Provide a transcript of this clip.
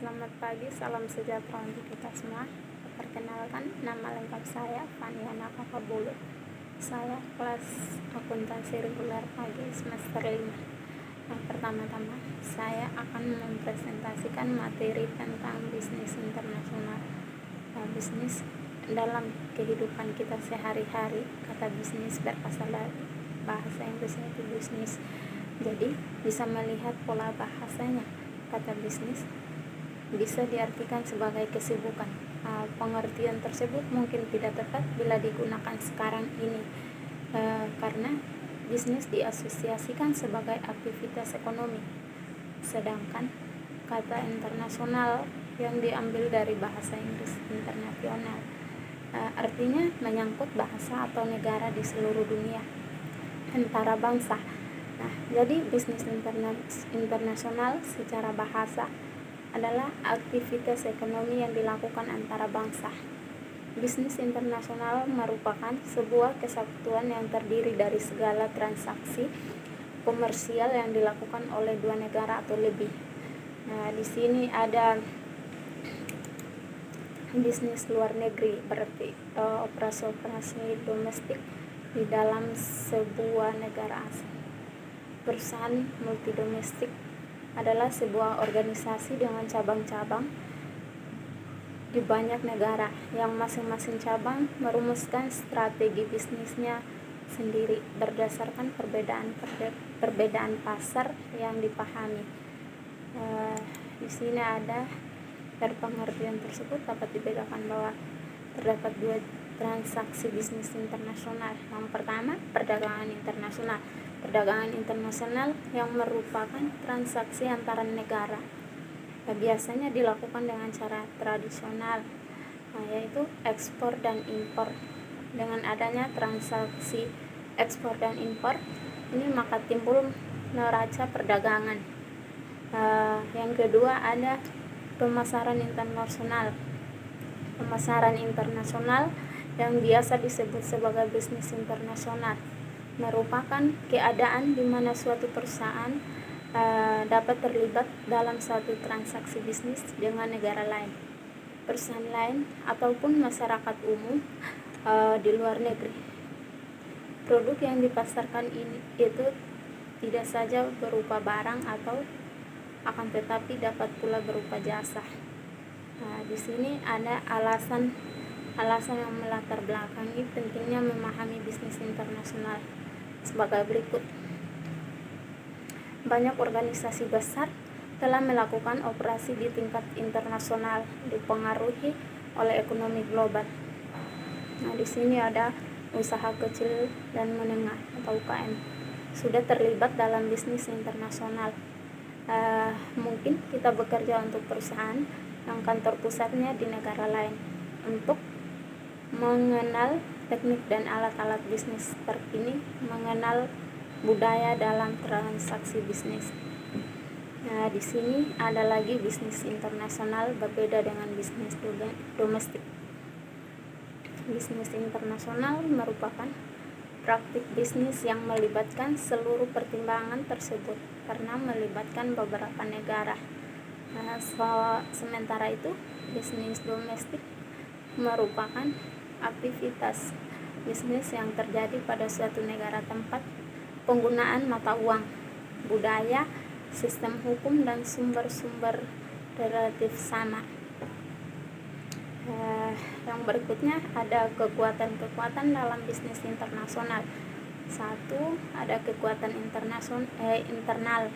Selamat pagi, salam sejahtera untuk kita semua. Perkenalkan, nama lengkap saya Faniana Kakabulu. Saya kelas akuntansi reguler pagi semester 5. Pertama-tama saya akan mempresentasikan materi tentang bisnis internasional. Bisnis dalam kehidupan kita sehari-hari, kata bisnis berasal dari bahasa Inggris yaitu bisnis. Jadi bisa melihat pola bahasanya. Kata bisnis bisa diartikan sebagai kesibukan. Pengertian tersebut mungkin tidak tepat bila digunakan sekarang ini, karena bisnis diasosiasikan sebagai aktivitas ekonomi, sedangkan kata internasional yang diambil dari bahasa Inggris internasional, artinya menyangkut bahasa atau negara di seluruh dunia, antara bangsa. Jadi bisnis internasional secara bahasa adalah aktivitas ekonomi yang dilakukan antara bangsa. Bisnis internasional merupakan sebuah kesatuan yang terdiri dari segala transaksi komersial yang dilakukan oleh dua negara atau lebih. Di sini ada bisnis luar negeri, berarti operasi-operasi domestik di dalam sebuah negara asing. Perusahaan multidomestik adalah sebuah organisasi dengan cabang-cabang di banyak negara yang masing-masing cabang merumuskan strategi bisnisnya sendiri berdasarkan perbedaan pasar yang dipahami. Di sini ada dari pengertian tersebut dapat dibedakan bahwa terdapat dua transaksi bisnis internasional. Yang pertama, perdagangan internasional. Perdagangan internasional yang merupakan transaksi antara negara, biasanya dilakukan dengan cara tradisional, yaitu ekspor dan impor. Dengan adanya transaksi ekspor dan impor ini, maka timbul neraca perdagangan. Yang kedua ada pemasaran internasional. Pemasaran internasional yang biasa disebut sebagai bisnis internasional merupakan keadaan di mana suatu perusahaan dapat terlibat dalam suatu transaksi bisnis dengan negara lain, perusahaan lain, ataupun masyarakat umum di luar negeri. Produk yang dipasarkan ini itu tidak saja berupa barang atau akan tetapi dapat pula berupa jasa. Di sini ada alasan yang melatar belakangi pentingnya memahami bisnis internasional sebagai berikut. Banyak organisasi besar telah melakukan operasi di tingkat internasional, dipengaruhi oleh ekonomi global. Di sini ada usaha kecil dan menengah atau UKM sudah terlibat dalam bisnis internasional. Mungkin kita bekerja untuk perusahaan yang kantor pusatnya di negara lain untuk mengenal teknik dan alat-alat bisnis terkini, mengenal budaya dalam transaksi bisnis. Di sini ada lagi bisnis internasional berbeda dengan bisnis domestik. Bisnis internasional merupakan praktik bisnis yang melibatkan seluruh pertimbangan tersebut karena melibatkan beberapa negara. Sementara itu, bisnis domestik merupakan aktivitas bisnis yang terjadi pada suatu negara tempat penggunaan mata uang, budaya, sistem hukum, dan sumber-sumber relatif sama. Yang berikutnya ada kekuatan-kekuatan dalam bisnis internasional. Satu, ada kekuatan internal.